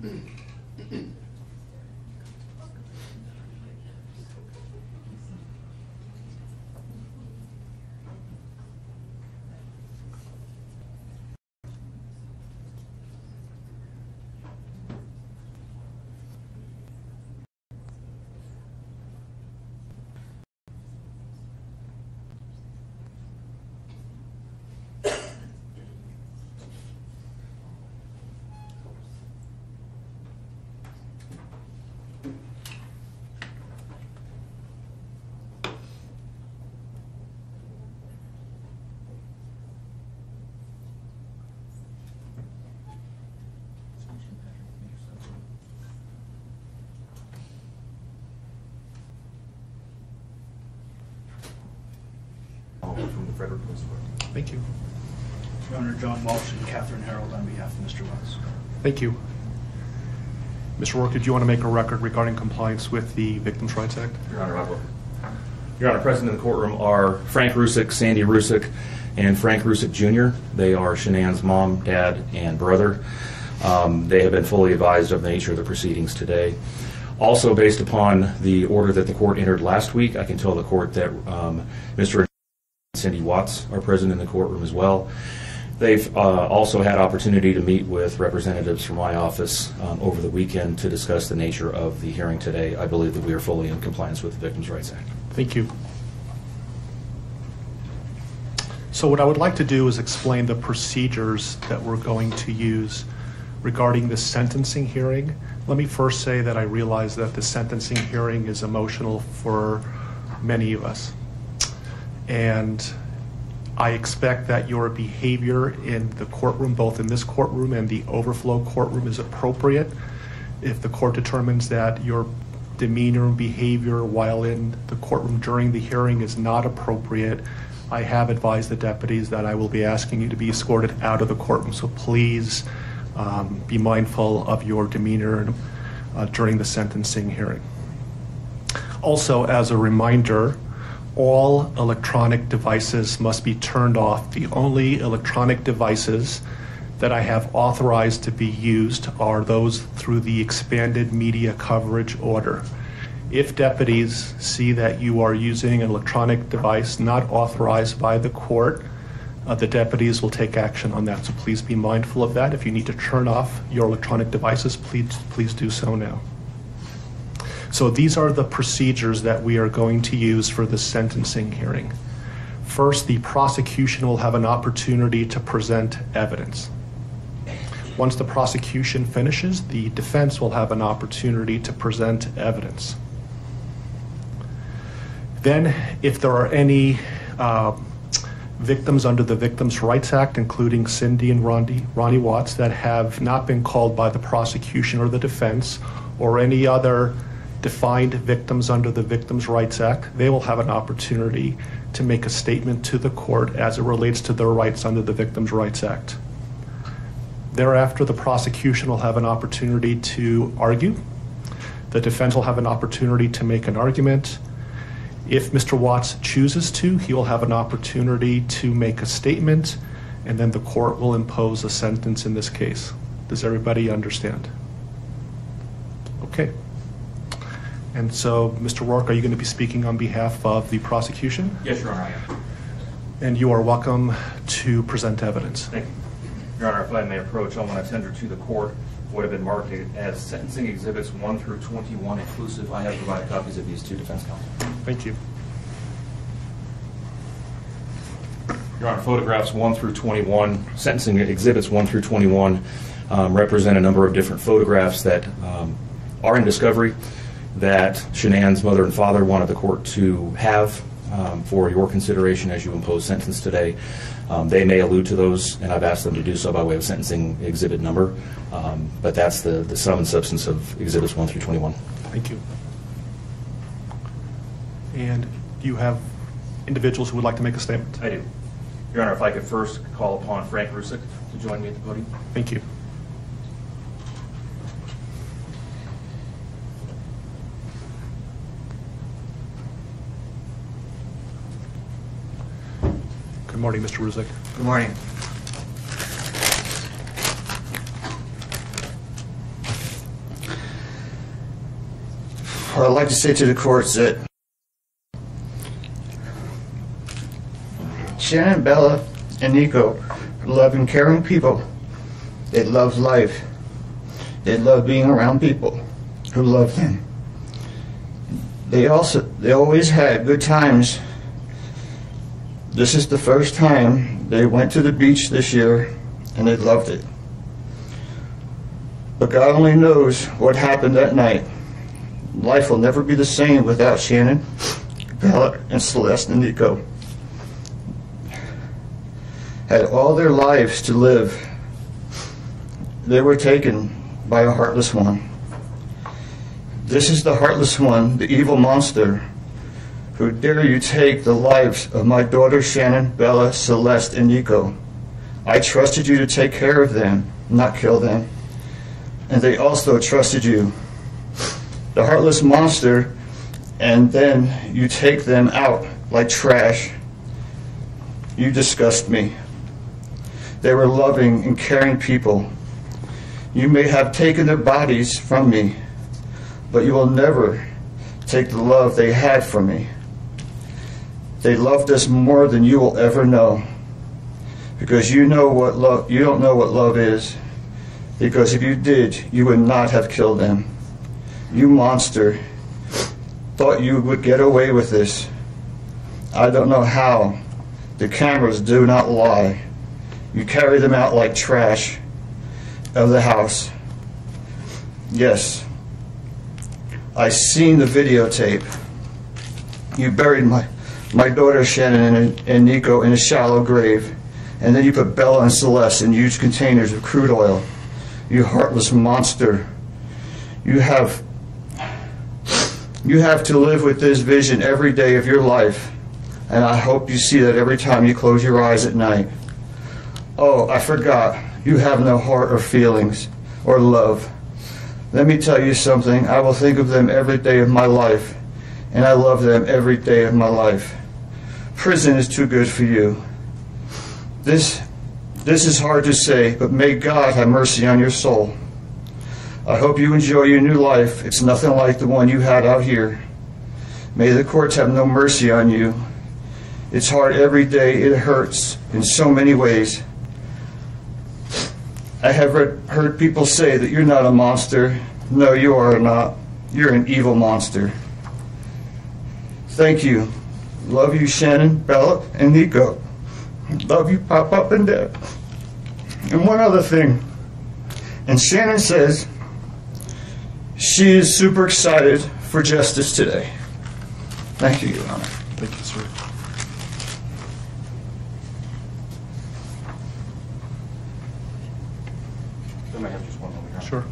From the Frederick Police Department. Thank you. Your Honor, John Walsh and Catherine Harold on behalf of Mr. Watts. Thank you. Mr. Rourke, did you want to make a record regarding compliance with the Victims' Rights Act? Your Honor, I will. Your Honor, present in the courtroom are Frank Rusick, Sandy Rusick, and Frank Rusick Jr. They are Shanann's mom, dad, and brother. They have been fully advised of the nature of the proceedings today. Also, based upon the order that the court entered last week, I can tell the court that Mr. and Cindy Watts are present in the courtroom as well. They've also had opportunity to meet with representatives from my office over the weekend to discuss the nature of the hearing today. I believe that we are fully in compliance with the Victims' Rights Act. Thank you. So what I would like to do is explain the procedures that we're going to use regarding the sentencing hearing. Let me first say that I realize that the sentencing hearing is emotional for many of us. And I expect that your behavior in the courtroom, both in this courtroom and the overflow courtroom, is appropriate. If the court determines that your demeanor and behavior while in the courtroom during the hearing is not appropriate, I have advised the deputies that I will be asking you to be escorted out of the courtroom. So please be mindful of your demeanor during the sentencing hearing. Also, as a reminder, all electronic devices must be turned off. The only electronic devices that I have authorized to be used are those through the expanded media coverage order. If deputies see that you are using an electronic device not authorized by the court, the deputies will take action on that. So please be mindful of that. If you need to turn off your electronic devices, please do so now. So these are the procedures that we are going to use for the sentencing hearing. First, the prosecution will have an opportunity to present evidence. Once the prosecution finishes, the defense will have an opportunity to present evidence. Then, if there are any victims under the Victims' Rights Act, including Cindy and Ronnie Watts, that have not been called by the prosecution or the defense, or any other defined victims under the Victims' Rights Act, they will have an opportunity to make a statement to the court as it relates to their rights under the Victims' Rights Act. Thereafter, the prosecution will have an opportunity to argue. The defense will have an opportunity to make an argument. If Mr. Watts chooses to, he will have an opportunity to make a statement, and then the court will impose a sentence in this case. Does everybody understand? Okay. And so, Mr. Rourke, are you going to be speaking on behalf of the prosecution? Yes, Your Honor, I am. And you are welcome to present evidence. Thank you. Your Honor, if I may approach, I want to tender to the court what have been marked as sentencing exhibits 1 through 21 inclusive. I have provided copies of these to defense counsel. Thank you. Your Honor, photographs 1 through 21, sentencing exhibits 1 through 21 represent a number of different photographs that are in discovery that Shanann's mother and father wanted the court to have for your consideration as you impose sentence today. They may allude to those, and I've asked them to do so by way of sentencing exhibit number, but that's the sum and substance of exhibits 1 through 21. Thank you. And do you have individuals who would like to make a statement? I do. Your Honor, if I could first call upon Frank Rusick to join me at the podium. Thank you. Good morning, Mr. Rusick. Good morning. I'd like to say to the courts that Shannon, Bella, and Nico are loving, caring people. They love life. They love being around people who love them. They always had good times. This is the first time they went to the beach this year, and they loved it. But God only knows what happened that night. Life will never be the same without Shannon, Bella, and Celeste and Nico. Had all their lives to live. They were taken by a heartless one. This is the heartless one, the evil monster, who dare you take the lives of my daughter Shannon, Bella, Celeste, and Nico. I trusted you to take care of them, not kill them. And they also trusted you. The heartless monster, and then you take them out like trash. You disgust me. They were loving and caring people. You may have taken their bodies from me, but you will never take the love they had for me. They loved us more than you will ever know, because you don't know what love is. Because if you did, you would not have killed them. You monster, thought you would get away with this. I don't know how. The cameras do not lie. You carry them out like trash of the house. Yes, I seen the videotape. You buried my daughter Shannon and Nico in a shallow grave, and then you put Bella and Celeste in huge containers of crude oil. You heartless monster. You have to live with this vision every day of your life, and I hope you see that every time you close your eyes at night. Oh, I forgot. You have no heart or feelings or love. Let me tell you something. I will think of them every day of my life, and I love them every day of my life. Prison is too good for you. This is hard to say, but may God have mercy on your soul. I hope you enjoy your new life. It's nothing like the one you had out here. May the courts have no mercy on you. It's hard every day. It hurts in so many ways. I have heard people say that you're not a monster. No, you are not. You're an evil monster. Thank you. Love you, Shannon, Bella, and Nico. Love you, Pop and Dad. And one other thing. And Shannon says she is super excited for justice today. Thank you, Your Honor. Thank you, sir. Then I have just one over here. Sure.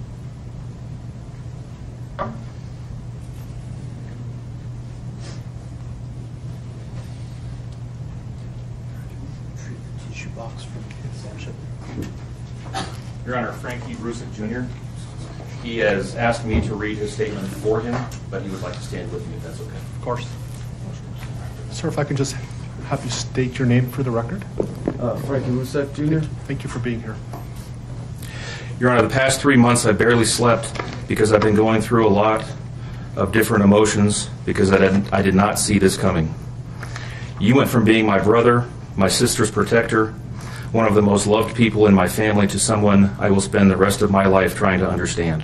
Tissue box for kids. Your Honor, Frankie Rusick Jr., he has asked me to read his statement for him, but he would like to stand with me if that's okay. Of course. Sir, if I can just have you state your name for the record. Frankie Rusick Jr. Thank you for being here. Your Honor, the past 3 months I barely slept because I've been going through a lot of different emotions because I did not see this coming. You went from being my brother, my sister's protector, one of the most loved people in my family, to someone I will spend the rest of my life trying to understand.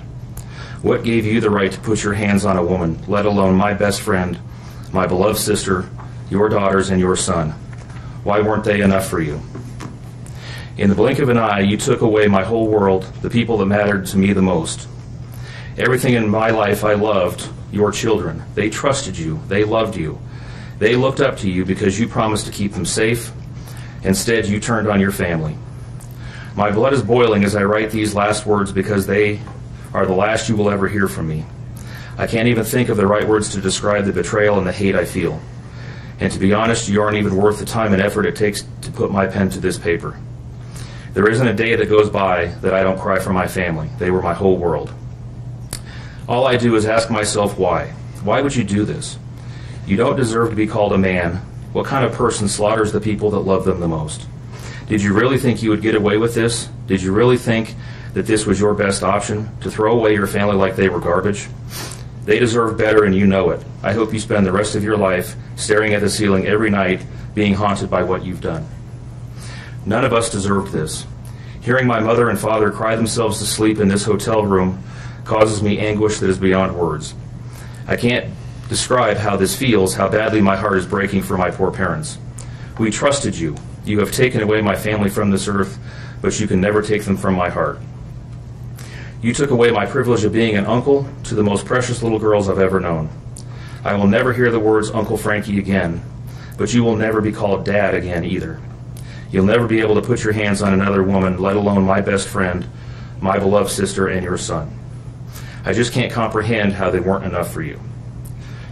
What gave you the right to put your hands on a woman, let alone my best friend, my beloved sister, your daughters, and your son? Why weren't they enough for you? In the blink of an eye, you took away my whole world, the people that mattered to me the most. Everything in my life I loved, your children. They trusted you. They loved you. They looked up to you because you promised to keep them safe. Instead, you turned on your family. My blood is boiling as I write these last words because they are the last you will ever hear from me. I can't even think of the right words to describe the betrayal and the hate I feel. And to be honest, you aren't even worth the time and effort it takes to put my pen to this paper. There isn't a day that goes by that I don't cry for my family. They were my whole world. All I do is ask myself why. Why would you do this? You don't deserve to be called a man. What kind of person slaughters the people that love them the most? Did you really think you would get away with this? Did you really think that this was your best option, to throw away your family like they were garbage? They deserve better, and you know it. I hope you spend the rest of your life staring at the ceiling every night, being haunted by what you've done. None of us deserved this. Hearing my mother and father cry themselves to sleep in this hotel room causes me anguish that is beyond words. I can't describe how this feels, how badly my heart is breaking for my poor parents. We trusted you. You have taken away my family from this earth, but you can never take them from my heart. You took away my privilege of being an uncle to the most precious little girls I've ever known. I will never hear the words Uncle Frankie again, but you will never be called Dad again either. You'll never be able to put your hands on another woman, let alone my best friend, my beloved sister, and your son. I just can't comprehend how they weren't enough for you.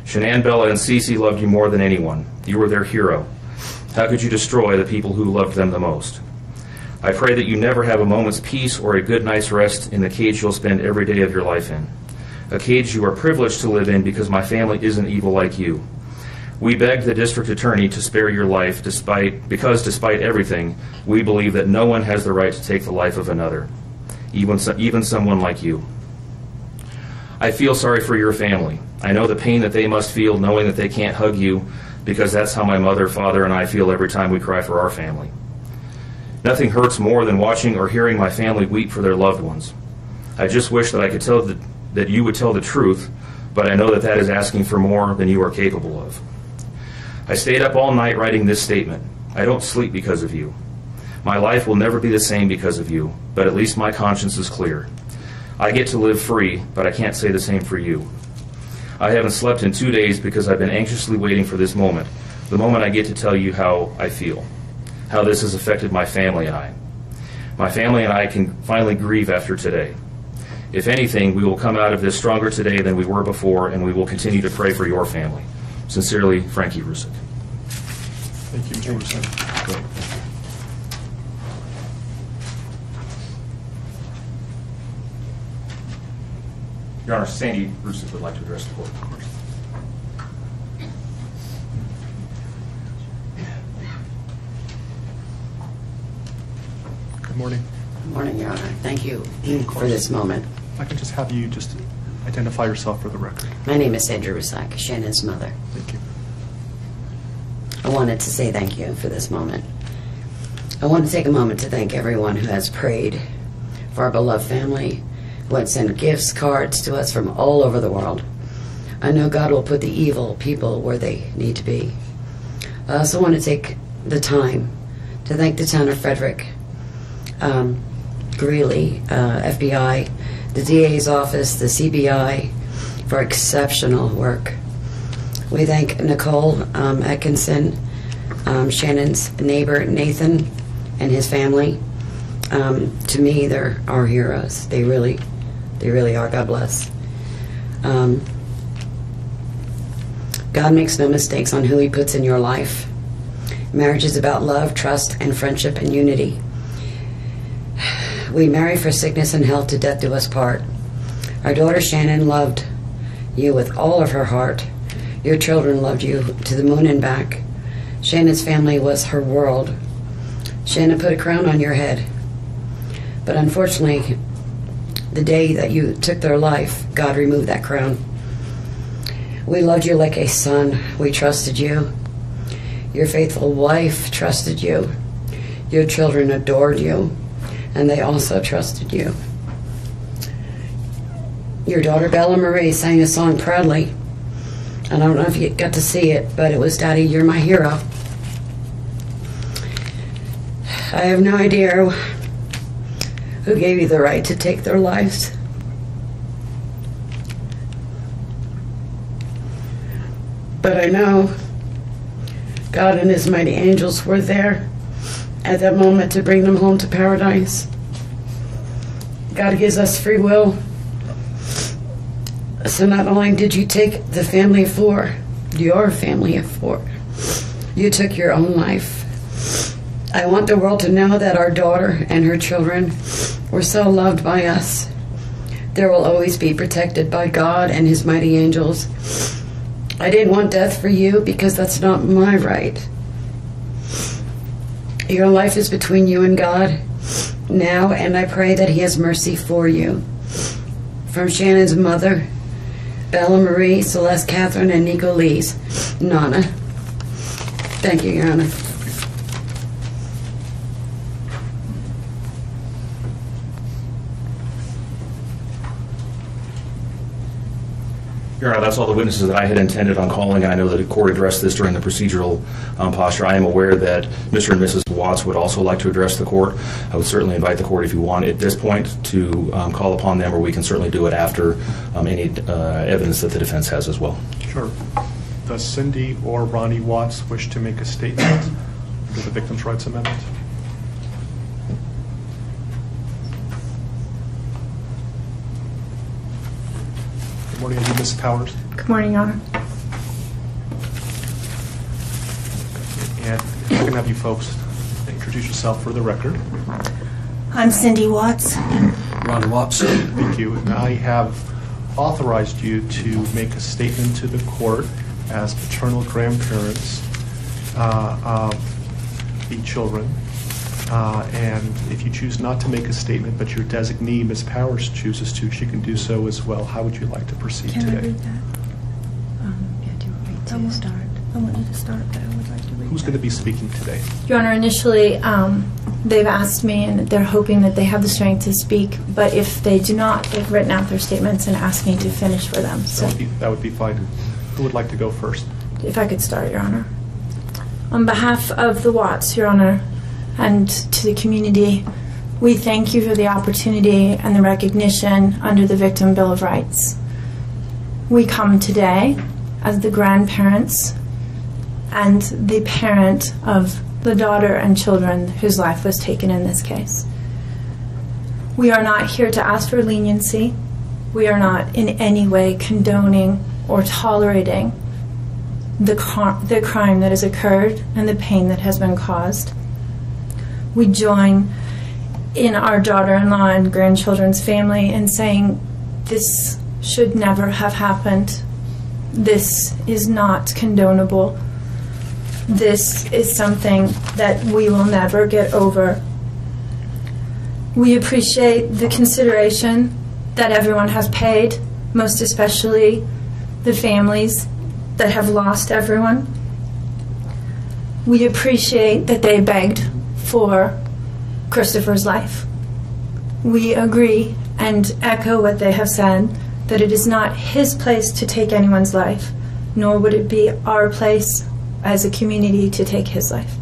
Shanann, Bella, and Cece loved you more than anyone. You were their hero. How could you destroy the people who loved them the most? I pray that you never have a moment's peace or a good night's rest in the cage you'll spend every day of your life in. A cage you are privileged to live in because my family isn't evil like you. We begged the district attorney to spare your life because despite everything, we believe that no one has the right to take the life of another, even someone like you. I feel sorry for your family. I know the pain that they must feel knowing that they can't hug you, because that's how my mother, father, and I feel every time we cry for our family. Nothing hurts more than watching or hearing my family weep for their loved ones. I just wish that I could tell that you would tell the truth, but I know that that is asking for more than you are capable of. I stayed up all night writing this statement. I don't sleep because of you. My life will never be the same because of you, but at least my conscience is clear. I get to live free, but I can't say the same for you. I haven't slept in 2 days because I've been anxiously waiting for this moment, the moment I get to tell you how I feel, how this has affected my family and I. My family and I can finally grieve after today. If anything, we will come out of this stronger today than we were before, and we will continue to pray for your family. Sincerely, Frankie Rusick. Thank you, Mr. Russo. Your Honor, Sandy Rusick would like to address the court. Good morning. Good morning, Your Honor. Thank you for this moment. If I can just have you just identify yourself for the record. My name is Sandra Rusak, Shannon's mother. Thank you. I wanted to say thank you for this moment. I want to take a moment to thank everyone who has prayed for our beloved family, who has sent gifts, cards to us from all over the world. I know God will put the evil people where they need to be. I also want to take the time to thank the town of Frederick, Greeley, FBI, the DA's office, the CBI, for exceptional work. We thank Nicole Atkinson, Shannon's neighbor, Nathan, and his family. To me, they're our heroes. They really are. God bless. God makes no mistakes on who he puts in your life. Marriage is about love, trust, and friendship and unity. We marry for sickness and health, to death do us part. Our daughter Shannon loved you with all of her heart. Your children loved you to the moon and back. Shannon's family was her world. Shannon put a crown on your head. But unfortunately, the day that you took their life, God removed that crown. We loved you like a son. We trusted you. Your faithful wife trusted you. Your children adored you, and they also trusted you. Your daughter Bella Marie sang a song proudly. I don't know if you got to see it, but it was, "Daddy, you're my hero." I have no idea who gave you the right to take their lives. But I know God and his mighty angels were there at that moment to bring them home to paradise. God gives us free will. So not only did you take the family of four, your family of four, you took your own life. I want the world to know that our daughter and her children were so loved by us. There will always be protected by God and his mighty angels. I didn't want death for you because that's not my right. Your life is between you and God now, and I pray that he has mercy for you. From Shannon's mother, Bella Marie, Celeste Catherine, and Nico Lees. Nana. Thank you, Your Honor. Your Honor, that's all the witnesses that I had intended on calling, and I know that the court addressed this during the procedural posture. I am aware that Mr. and Mrs. Watts would also like to address the court. I would certainly invite the court, if you want, at this point to call upon them, or we can certainly do it after any evidence that the defense has as well. Sure. Does Cindy or Ronnie Watts wish to make a statement under the Victims' Rights Amendment? Good morning, are you Ms. Powers? Good morning, Your Honor. And if I can have you folks introduce yourself for the record. I'm Cindy Watts. Ronnie Watts. Thank you. And I have authorized you to make a statement to the court as paternal grandparents of the children. And if you choose not to make a statement, but your designee, Ms. Powers, chooses to, she can do so as well. How would you like to proceed Can today? I read that? Yeah, do you want me to start? I want you to start, but I would like to read Who's going to be speaking today? Your Honor, initially, they've asked me, and they're hoping that they have the strength to speak, but if they do not, they've written out their statements and asked me to finish for them. So That would be fine. Who would like to go first? if I could start, Your Honor. On behalf of the Watts, Your Honor, and to the community, we thank you for the opportunity and the recognition under the Victim Bill of Rights. We come today as the grandparents and the parent of the daughter and children whose life was taken in this case. We are not here to ask for leniency. We are not in any way condoning or tolerating the crime that has occurred and the pain that has been caused. We join in our daughter-in-law and grandchildren's family in saying this should never have happened. This is not condonable. This is something that we will never get over. We appreciate the consideration that everyone has paid, most especially the families that have lost everyone. We appreciate that they begged for Christopher's life. We agree and echo what they have said, that it is not his place to take anyone's life, nor would it be our place as a community to take his life.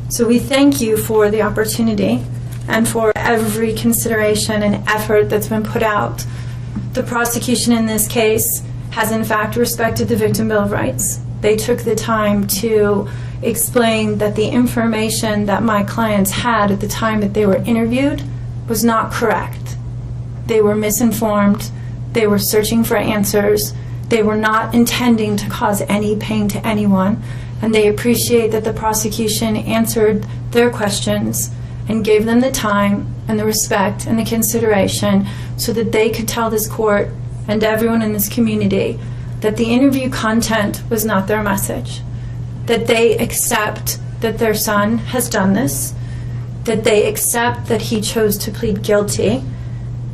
So we thank you for the opportunity and for every consideration and effort that's been put out. The prosecution in this case has in fact respected the Victim Bill of Rights. They took the time to explain that the information that my clients had at the time that they were interviewed was not correct. They were misinformed. They were searching for answers. They were not intending to cause any pain to anyone. And they appreciate that the prosecution answered their questions and gave them the time and the respect and the consideration so that they could tell this court and everyone in this community that the interview content was not their message, that they accept that their son has done this, that they accept that he chose to plead guilty,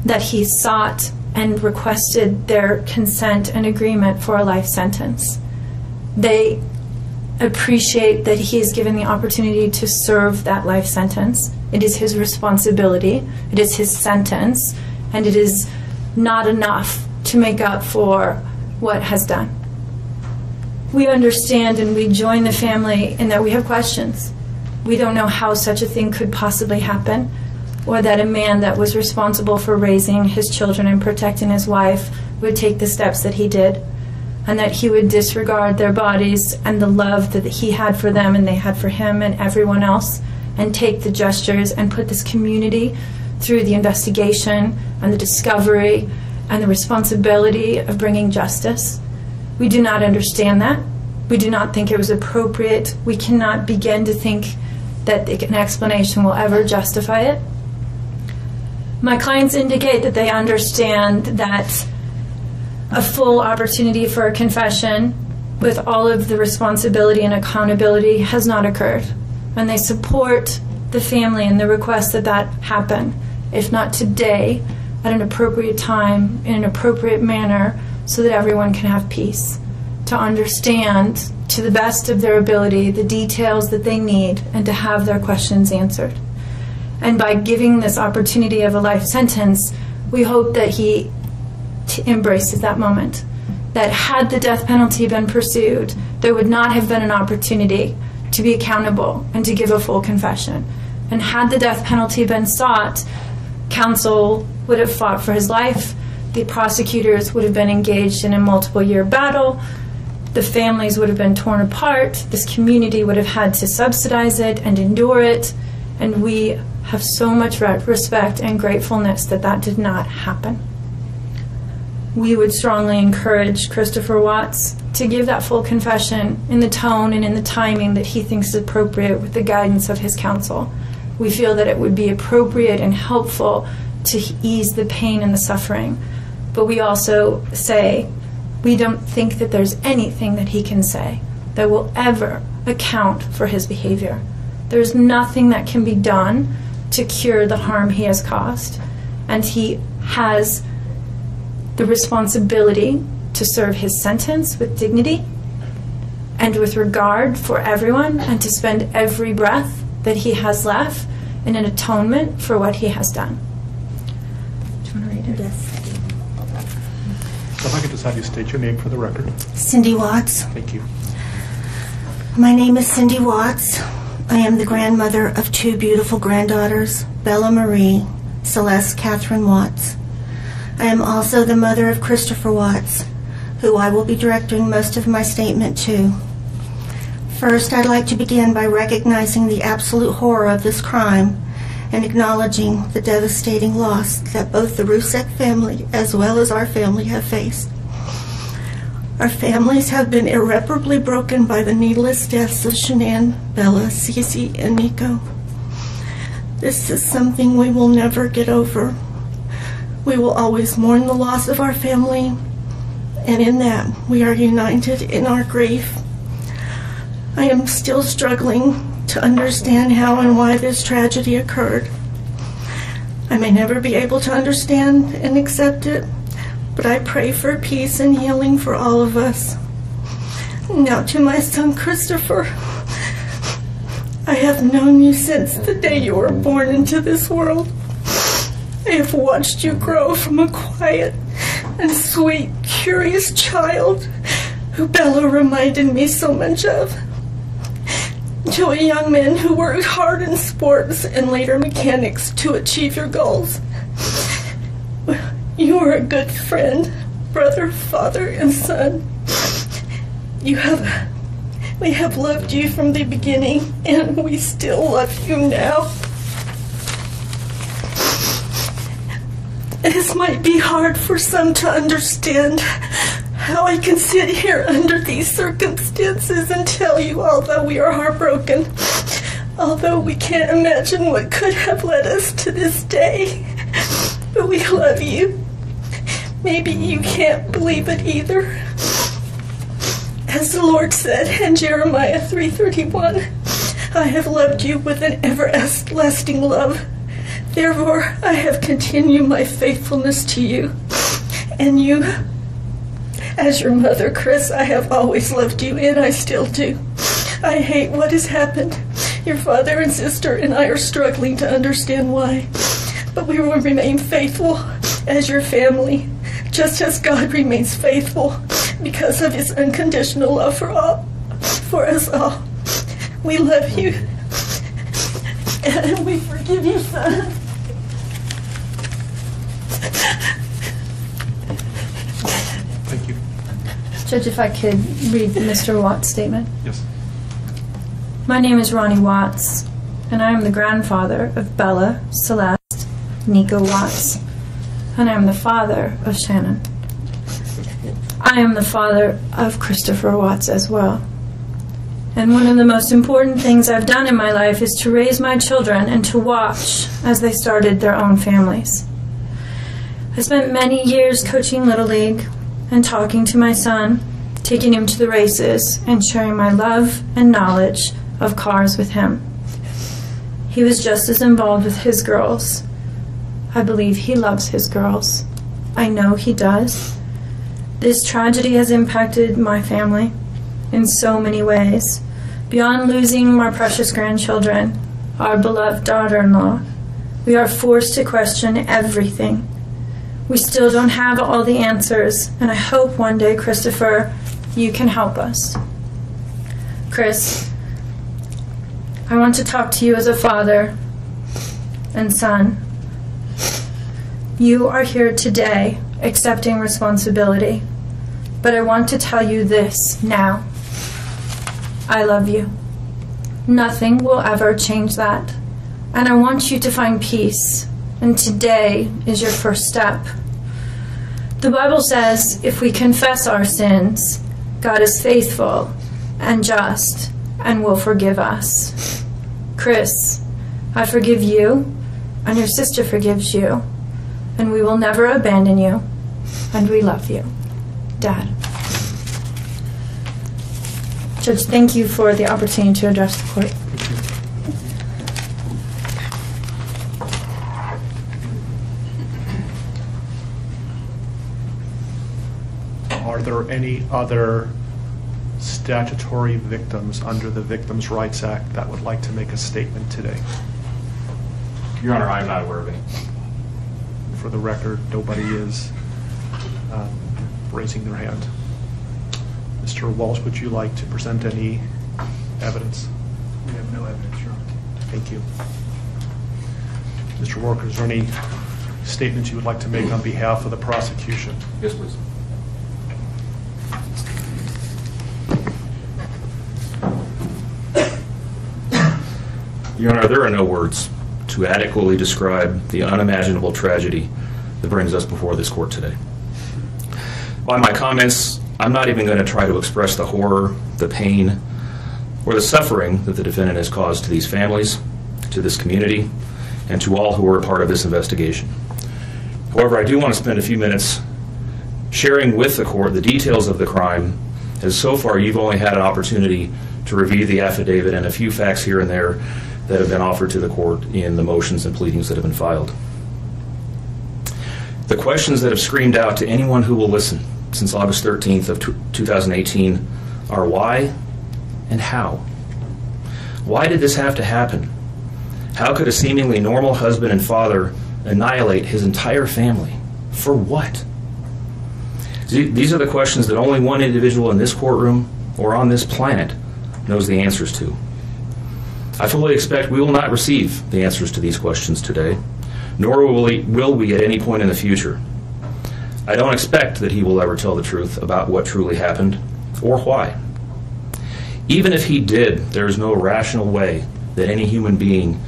that he sought and requested their consent and agreement for a life sentence. They appreciate that he is given the opportunity to serve that life sentence. It is his responsibility, it is his sentence, and it is not enough to make up for what has done. We understand and we join the family in that we have questions. We don't know how such a thing could possibly happen, or that a man that was responsible for raising his children and protecting his wife would take the steps that he did, and that he would disregard their bodies and the love that he had for them and they had for him and everyone else, and take the gestures and put this community through the investigation and the discovery and the responsibility of bringing justice. We do not understand that. We do not think it was appropriate. We cannot begin to think that an explanation will ever justify it. My clients indicate that they understand that a full opportunity for a confession with all of the responsibility and accountability has not occurred. And they support the family and the request that that happen, if not today, at an appropriate time, in an appropriate manner, so that everyone can have peace, to understand to the best of their ability the details that they need, and to have their questions answered. And by giving this opportunity of a life sentence, we hope that he embraces that moment. That had the death penalty been pursued, there would not have been an opportunity to be accountable and to give a full confession. And had the death penalty been sought, counsel would have fought for his life, the prosecutors would have been engaged in a multiple-year battle, the families would have been torn apart, this community would have had to subsidize it and endure it, and we have so much respect and gratefulness that that did not happen. We would strongly encourage Christopher Watts to give that full confession in the tone and in the timing that he thinks is appropriate with the guidance of his counsel. We feel that it would be appropriate and helpful to ease the pain and the suffering. But we also say we don't think that there's anything that he can say that will ever account for his behavior. There's nothing that can be done to cure the harm he has caused. And he has the responsibility to serve his sentence with dignity and with regard for everyone, and to spend every breath that he has left in an atonement for what he has done. Do you want to read it? Yes. If I could just have you state your name for the record. Cindy Watts. Thank you. My name is Cindy Watts. I am the grandmother of two beautiful granddaughters, Bella Marie, Celeste Catherine Watts. I am also the mother of Christopher Watts, who I will be directing most of my statement to. First, I'd like to begin by recognizing the absolute horror of this crime and acknowledging the devastating loss that both the Rusek family as well as our family have faced. Our families have been irreparably broken by the needless deaths of Shanann, Bella, Cece, and Nico. This is something we will never get over. We will always mourn the loss of our family, and in that we are united in our grief. I am still struggling to understand how and why this tragedy occurred. I may never be able to understand and accept it, but I pray for peace and healing for all of us. Now to my son Christopher. I have known you since the day you were born into this world. I have watched you grow from a quiet and sweet, curious child who Bella reminded me so much of, to a young man who worked hard in sports and later mechanics to achieve your goals. You are a good friend, brother, father, and son. We have loved you from the beginning, and we still love you now. This might be hard for some to understand, how I can sit here under these circumstances and tell you, although we are heartbroken, although we can't imagine what could have led us to this day, but we love you. Maybe you can't believe it either. As the Lord said in Jeremiah 3:31, I have loved you with an everlasting love. Therefore, I have continued my faithfulness to you. And you, as your mother, Chris, I have always loved you, and I still do. I hate what has happened. Your father and sister and I are struggling to understand why. But we will remain faithful as your family, just as God remains faithful because of his unconditional love for us all. We love you, and we forgive you, son. Thank you. Judge, if I could read Mr. Watts' statement. Yes. My name is Ronnie Watts, and I am the grandfather of Bella, Celeste, Nico Watts, and I am the father of Shannon. I am the father of Christopher Watts as well. And one of the most important things I've done in my life is to raise my children and to watch as they started their own families. I spent many years coaching Little League and talking to my son, taking him to the races, and sharing my love and knowledge of cars with him. He was just as involved with his girls. I believe he loves his girls. I know he does. This tragedy has impacted my family in so many ways. Beyond losing my precious grandchildren, our beloved daughter-in-law, we are forced to question everything. We still don't have all the answers, and I hope one day, Christopher, you can help us. Chris, I want to talk to you as a father and son. You are here today accepting responsibility, but I want to tell you this now. I love you. Nothing will ever change that. And I want you to find peace. And today is your first step. The Bible says if we confess our sins, God is faithful and just and will forgive us. Chris, I forgive you, and your sister forgives you, and we will never abandon you, and we love you. Dad. Judge, thank you for the opportunity to address the court. Are there any other statutory victims under the Victims' Rights Act that would like to make a statement today? Your Honor, I'm not aware of any. For the record, nobody is raising their hand. Mr. Walsh, would you like to present any evidence? We have no evidence, Your Honor. Thank you. Mr. Walker, is there any statements you would like to make on behalf of the prosecution? Yes, please. Your Honor, there are no words to adequately describe the unimaginable tragedy that brings us before this court today. By my comments, I'm not even going to try to express the horror, the pain, or the suffering that the defendant has caused to these families, to this community, and to all who were a part of this investigation. However, I do want to spend a few minutes sharing with the court the details of the crime, as so far you've only had an opportunity to review the affidavit and a few facts here and there that have been offered to the court in the motions and pleadings that have been filed. The questions that have screamed out to anyone who will listen since August 13th of 2018 are why and how. Why did this have to happen? How could a seemingly normal husband and father annihilate his entire family? For what? These are the questions that only one individual in this courtroom or on this planet knows the answers to. I fully expect we will not receive the answers to these questions today, nor will we at any point in the future. I don't expect that he will ever tell the truth about what truly happened or why. Even if he did, there is no rational way that any human being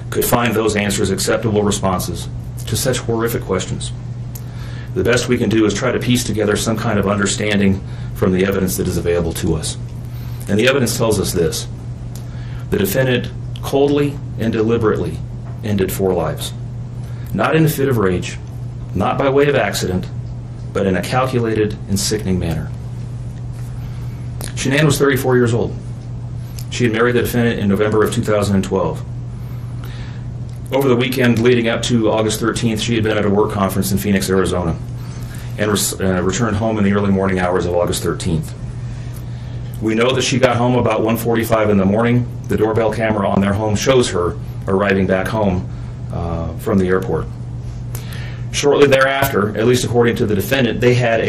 could find those answers acceptable responses to such horrific questions. The best we can do is try to piece together some kind of understanding from the evidence that is available to us. And the evidence tells us this: the defendant coldly and deliberately ended 4 lives. Not in a fit of rage, not by way of accident, but in a calculated and sickening manner. Shanann was 34 years old. She had married the defendant in November of 2012. Over the weekend leading up to August 13th, she had been at a work conference in Phoenix, Arizona, and returned home in the early morning hours of August 13th. We know that she got home about 1:45 in the morning. The doorbell camera on their home shows her arriving back home from the airport. Shortly thereafter, at least according to the defendant, they had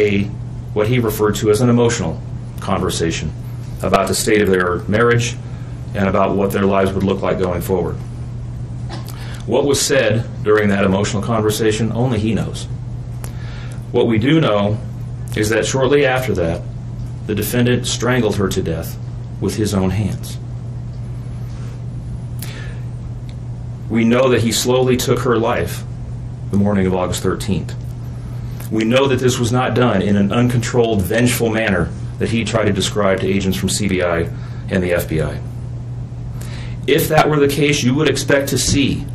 what he referred to as an emotional conversation about the state of their marriage and about what their lives would look like going forward. What was said during that emotional conversation, only he knows. What we do know is that shortly after that, the defendant strangled her to death with his own hands. We know that he slowly took her life the morning of August 13th. We know that this was not done in an uncontrolled, vengeful manner that he tried to describe to agents from CBI and the FBI. If that were the case, you would expect to see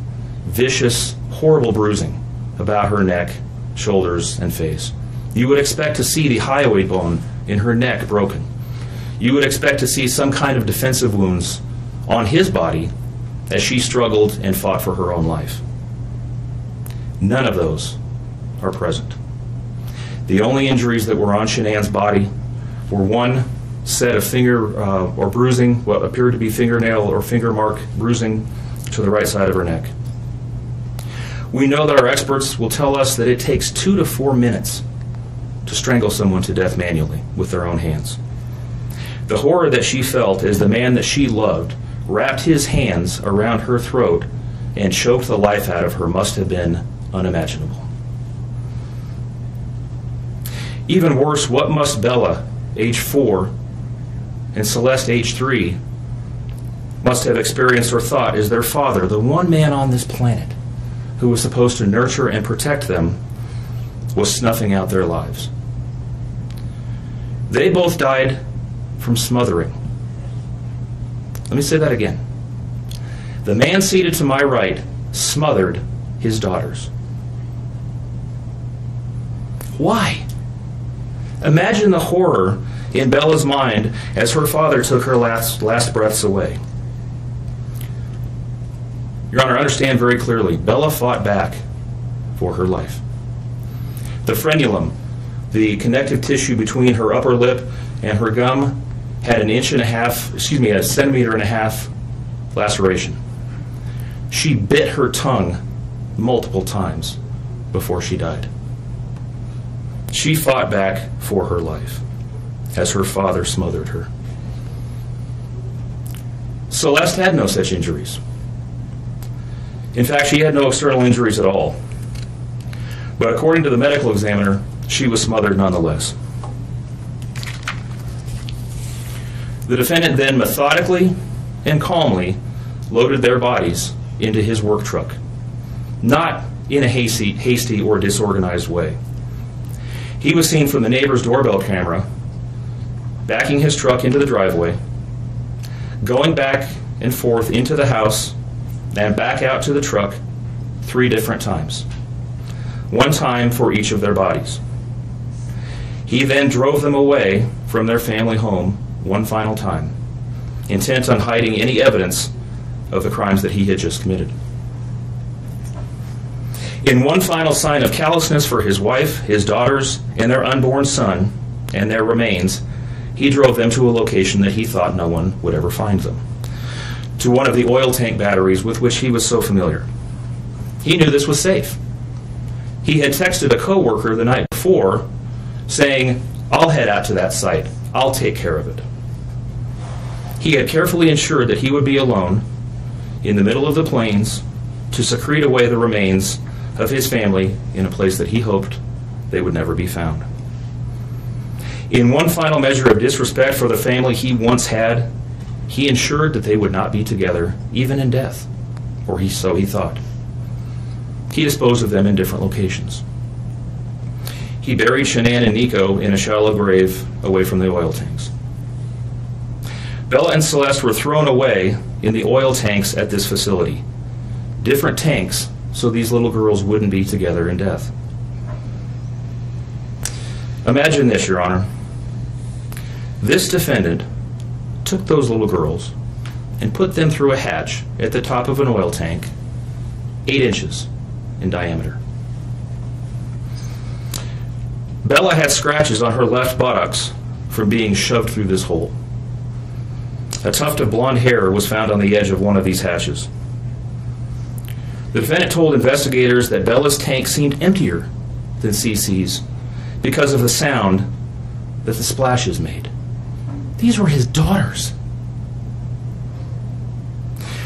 vicious, horrible bruising about her neck, shoulders, and face. You would expect to see the hyoid bone in her neck broken. You would expect to see some kind of defensive wounds on his body as she struggled and fought for her own life. None of those are present. The only injuries that were on Shanann's body were one set of finger or bruising, what appeared to be fingernail or finger mark bruising to the right side of her neck. We know that our experts will tell us that it takes 2 to 4 minutes to strangle someone to death manually with their own hands. The horror that she felt as the man that she loved wrapped his hands around her throat and choked the life out of her must have been unimaginable. Even worse, what must Bella, age 4, and Celeste, age 3, must have experienced or thought as their father, the one man on this planet who was supposed to nurture and protect them, was snuffing out their lives. They both died from smothering. Let me say that again. The man seated to my right smothered his daughters. Why? Imagine the horror in Bella's mind as her father took her last breaths away. Your Honor, understand very clearly, Bella fought back for her life. The frenulum, the connective tissue between her upper lip and her gum, had a 1.5 centimeter laceration. She bit her tongue multiple times before she died. She fought back for her life as her father smothered her. Celeste had no such injuries. In fact, she had no external injuries at all. But according to the medical examiner, she was smothered nonetheless. The defendant then methodically and calmly loaded their bodies into his work truck, not in a hasty or disorganized way. He was seen from the neighbor's doorbell camera backing his truck into the driveway, going back and forth into the house and back out to the truck 3 different times, one time for each of their bodies. He then drove them away from their family home one final time, intent on hiding any evidence of the crimes that he had just committed. In one final sign of callousness for his wife, his daughters, and their unborn son, and their remains, he drove them to a location that he thought no one would ever find them, to one of the oil tank batteries with which he was so familiar. He knew this was safe. He had texted a coworker the night before saying, "I'll head out to that site. I'll take care of it." He had carefully ensured that he would be alone in the middle of the plains to secrete away the remains of his family in a place that he hoped they would never be found. In one final measure of disrespect for the family he once had, he ensured that they would not be together, even in death, or so he thought. He disposed of them in different locations. He buried Shanann and Nico in a shallow grave away from the oil tanks. Bella and Celeste were thrown away in the oil tanks at this facility. Different tanks, so these little girls wouldn't be together in death. Imagine this, Your Honor. This defendant took those little girls and put them through a hatch at the top of an oil tank, 8 inches in diameter. Bella had scratches on her left buttocks from being shoved through this hole. A tuft of blonde hair was found on the edge of one of these hatches. The defendant told investigators that Bella's tank seemed emptier than CC's because of the sound that the splashes made. These were his daughters.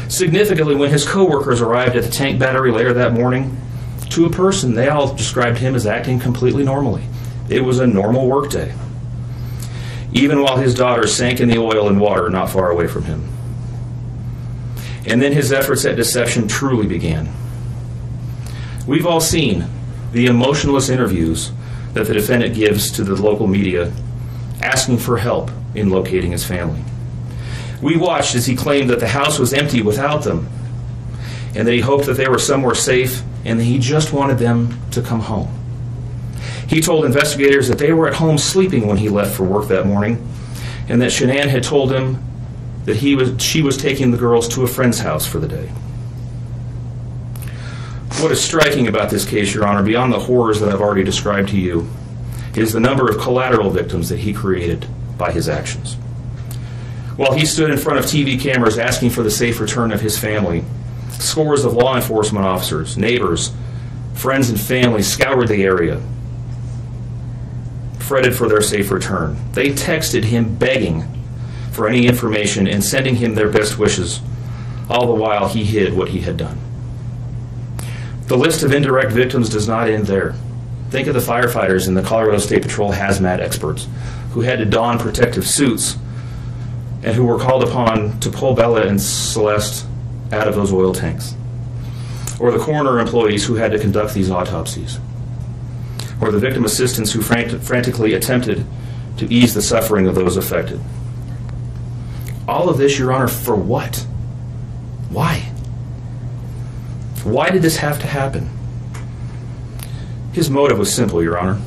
Significantly, when his co-workers arrived at the tank battery later that morning, to a person, they all described him as acting completely normally. It was a normal workday, even while his daughters sank in the oil and water not far away from him. And then his efforts at deception truly began. We've all seen the emotionless interviews that the defendant gives to the local media asking for help in locating his family. We watched as he claimed that the house was empty without them, and that he hoped that they were somewhere safe, and that he just wanted them to come home. He told investigators that they were at home sleeping when he left for work that morning, and that Shanann had told him that she was taking the girls to a friend's house for the day. What is striking about this case, Your Honor, beyond the horrors that I've already described to you, is the number of collateral victims that he created by his actions. While he stood in front of TV cameras asking for the safe return of his family, scores of law enforcement officers, neighbors, friends, and family scoured the area, fretted for their safe return. They texted him begging for any information and sending him their best wishes, all the while he hid what he had done. The list of indirect victims does not end there. Think of the firefighters and the Colorado State Patrol hazmat experts who had to don protective suits and who were called upon to pull Bella and Celeste out of those oil tanks. Or the coroner employees who had to conduct these autopsies. Or the victim assistants who frantically attempted to ease the suffering of those affected. All of this, Your Honor, for what? Why? Why did this have to happen? His motive was simple, Your Honor.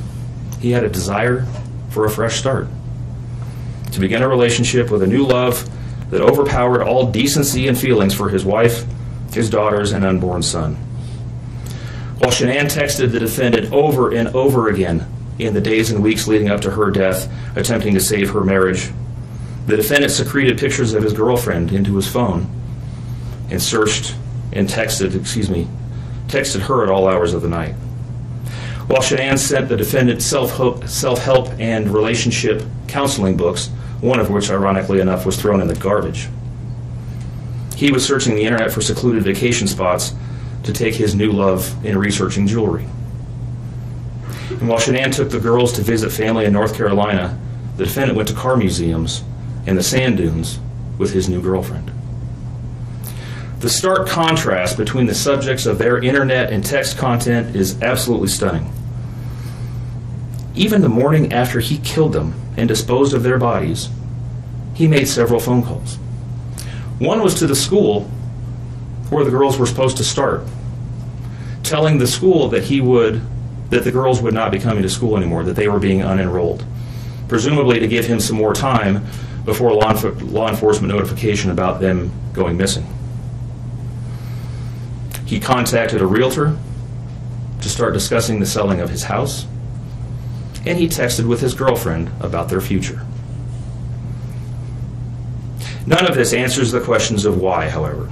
He had a desire for a fresh start, to begin a relationship with a new love that overpowered all decency and feelings for his wife, his daughters, and unborn son. While Shanann texted the defendant over and over again in the days and weeks leading up to her death, attempting to save her marriage, the defendant secreted pictures of his girlfriend into his phone and searched and texted her at all hours of the night. While Shanann sent the defendant self-help and relationship counseling books, one of which, ironically enough, was thrown in the garbage, he was searching the internet for secluded vacation spots to take his new love in researching jewelry. And while Shanann took the girls to visit family in North Carolina, the defendant went to car museums and the sand dunes with his new girlfriend. The stark contrast between the subjects of their internet and text content is absolutely stunning. Even the morning after he killed them and disposed of their bodies, he made several phone calls. One was to the school where the girls were supposed to start, telling the school that the girls would not be coming to school anymore, that they were being unenrolled, presumably to give him some more time before law enforcement notification about them going missing. He contacted a realtor to start discussing the selling of his house, and he texted with his girlfriend about their future. None of this answers the questions of why, however.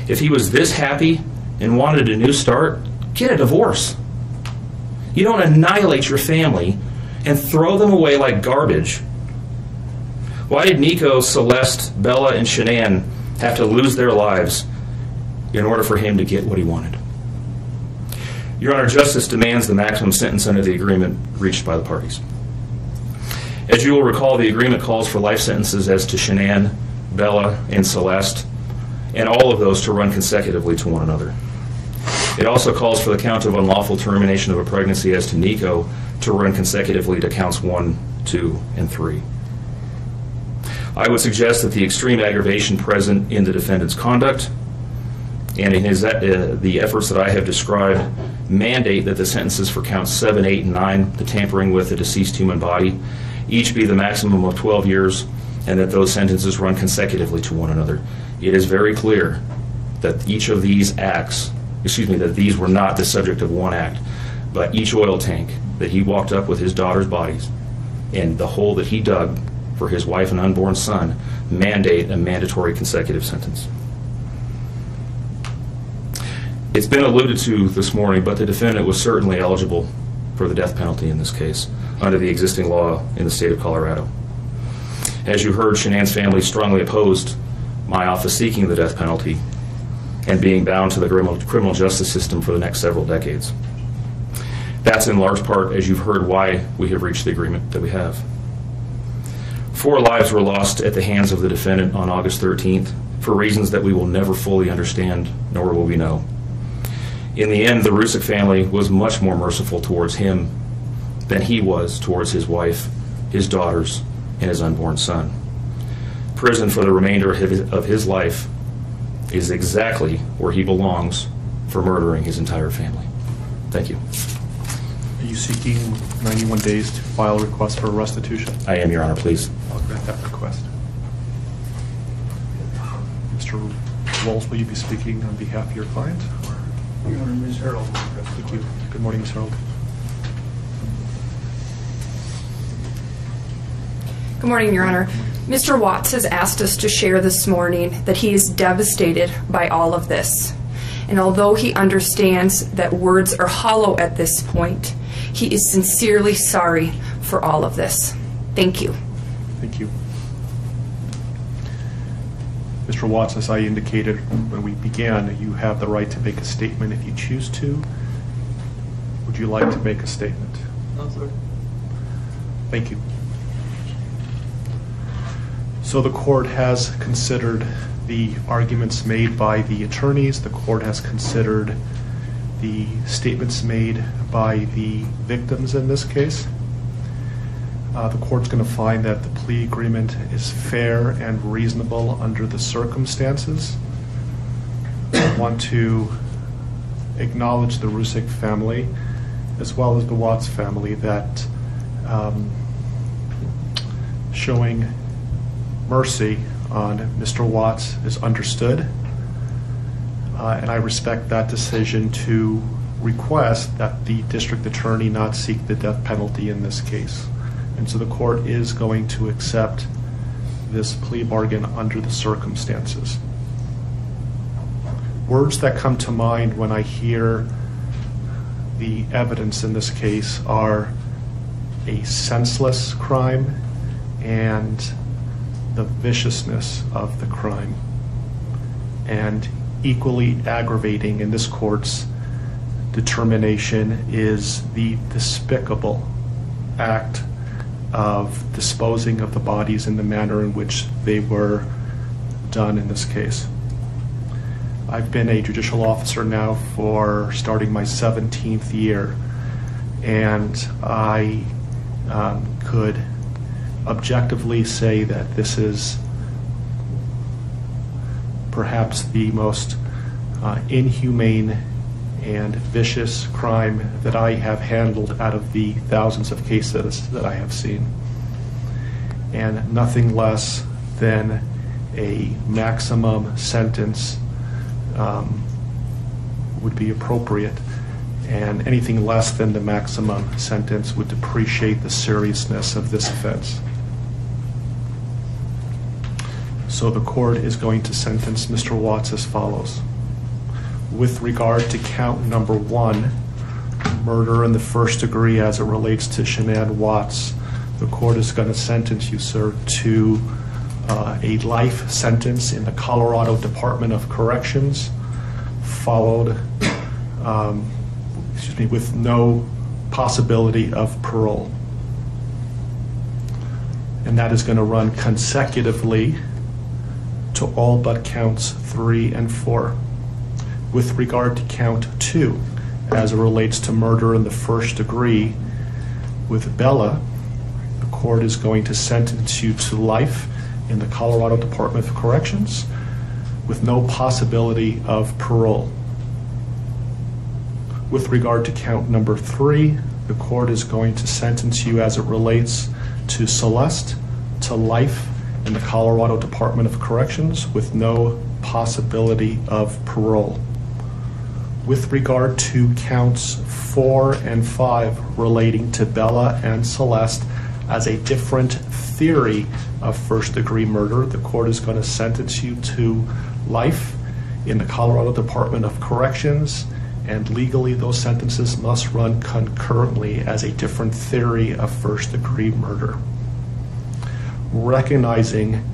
If he was this happy and wanted a new start, get a divorce. You don't annihilate your family and throw them away like garbage. Why did Nico, Celeste, Bella, and Shanann have to lose their lives in order for him to get what he wanted? Your Honor, justice demands the maximum sentence under the agreement reached by the parties. As you will recall, the agreement calls for life sentences as to Shanann, Bella, and Celeste, and all of those to run consecutively to one another. It also calls for the count of unlawful termination of a pregnancy as to Nico to run consecutively to counts 1, 2, and 3. I would suggest that the extreme aggravation present in the defendant's conduct and in the efforts that I have described mandate that the sentences for counts 7, 8, and 9, the tampering with a deceased human body, each be the maximum of 12 years, and that those sentences run consecutively to one another. It is very clear that each of these acts, that these were not the subject of one act, but each oil tank that he walked up with his daughter's bodies and the hole that he dug for his wife and unborn son mandate a mandatory consecutive sentence. It's been alluded to this morning, but the defendant was certainly eligible for the death penalty in this case under the existing law in the state of Colorado. As you heard, Shanann's family strongly opposed my office seeking the death penalty and being bound to the criminal justice system for the next several decades. That's in large part, as you've heard, why we have reached the agreement that we have. 4 lives were lost at the hands of the defendant on August 13th for reasons that we will never fully understand, nor will we know. In the end, the Rusick family was much more merciful towards him than he was towards his wife, his daughters, and his unborn son. Prison for the remainder of his life is exactly where he belongs for murdering his entire family. Thank you. Are you seeking 91 days to file a request for restitution? I am, Your Honor, please. I'll grant that request. Mr. Walls, will you be speaking on behalf of your client? Your Honor, Ms. Harold. Thank you. Good morning, Ms. Harold. Good morning, Your Honor. Mr. Watts has asked us to share this morning that he is devastated by all of this. And although he understands that words are hollow at this point, he is sincerely sorry for all of this. Thank you. Thank you. Mr. Watts, as I indicated when we began, you have the right to make a statement if you choose to. Would you like to make a statement? No, sir. Thank you. So the court has considered the arguments made by the attorneys. The court has considered the statements made by the victims in this case. The court's going to find that the plea agreement is fair and reasonable under the circumstances. I want to acknowledge the Rusick family as well as the Watts family that showing mercy on Mr. Watts is understood, and I respect that decision to request that the district attorney not seek the death penalty in this case. And so the court is going to accept this plea bargain under the circumstances. Words that come to mind when I hear the evidence in this case are a senseless crime and the viciousness of the crime. And equally aggravating in this court's determination is the despicable act of disposing of the bodies in the manner in which they were done in this case. I've been a judicial officer now for starting my 17th year, and I could objectively say that this is perhaps the most inhumane and vicious crime that I have handled out of the thousands of cases that I have seen. And nothing less than a maximum sentence would be appropriate, and anything less than the maximum sentence would depreciate the seriousness of this offense. So the court is going to sentence Mr. Watts as follows. With regard to count number 1, murder in the first degree as it relates to Shanann Watts, the court is going to sentence you, sir, to a life sentence in the Colorado Department of Corrections, followed, with no possibility of parole. And that is going to run consecutively to all but counts 3 and 4. With regard to count 2, as it relates to murder in the first degree with Bella, the court is going to sentence you to life in the Colorado Department of Corrections with no possibility of parole. With regard to count number 3, the court is going to sentence you as it relates to Celeste to life in the Colorado Department of Corrections with no possibility of parole. With regard to counts 4 and 5 relating to Bella and Celeste as a different theory of first-degree murder, the court is going to sentence you to life in the Colorado Department of Corrections, and legally those sentences must run concurrently as a different theory of first-degree murder. Recognizing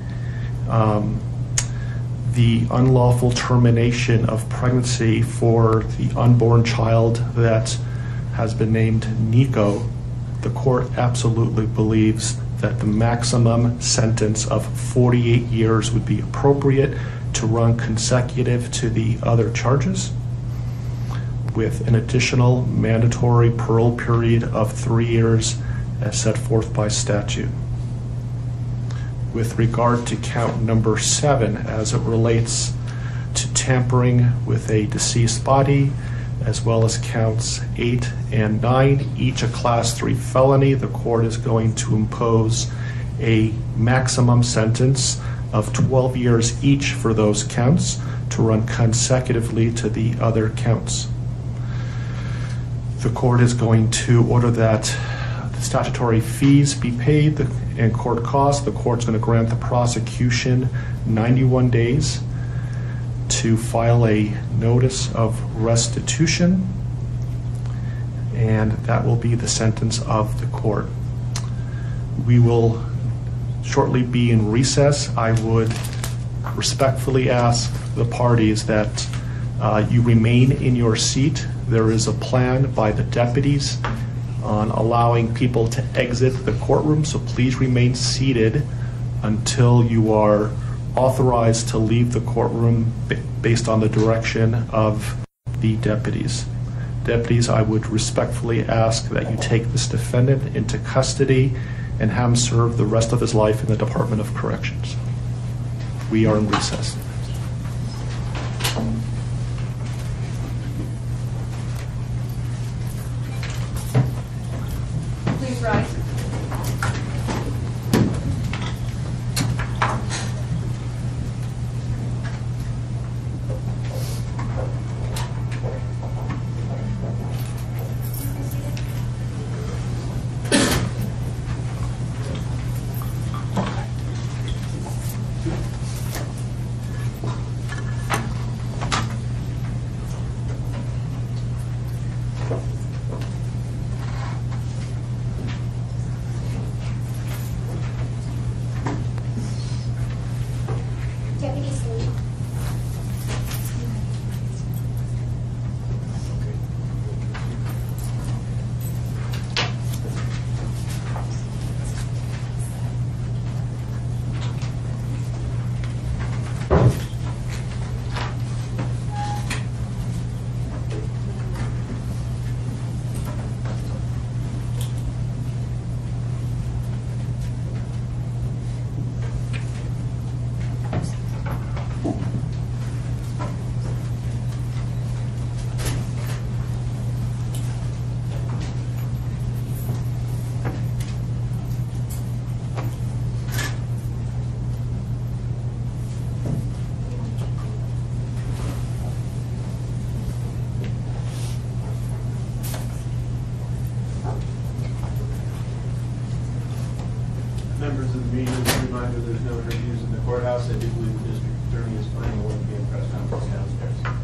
the unlawful termination of pregnancy for the unborn child that has been named Nico, the court absolutely believes that the maximum sentence of 48 years would be appropriate to run consecutive to the other charges, with an additional mandatory parole period of 3 years as set forth by statute. With regard to count number 7, as it relates to tampering with a deceased body, as well as counts 8 and 9, each a class 3 felony, the court is going to impose a maximum sentence of 12 years each for those counts to run consecutively to the other counts. The court is going to order that statutory fees be paid and court costs, the court's going to grant the prosecution 91 days to file a notice of restitution, and that will be the sentence of the court. We will shortly be in recess. I would respectfully ask the parties that you remain in your seat. There is a plan by the deputies on allowing people to exit the courtroom, so please remain seated until you are authorized to leave the courtroom based on the direction of the deputies. Deputies, I would respectfully ask that you take this defendant into custody and have him serve the rest of his life in the Department of Corrections. We are in recess. Please rise. Deputy Sleep. Members of the meeting, just a reminder there's no interviews in the courthouse. I do believe the district attorney is planning on one PM press conference downstairs.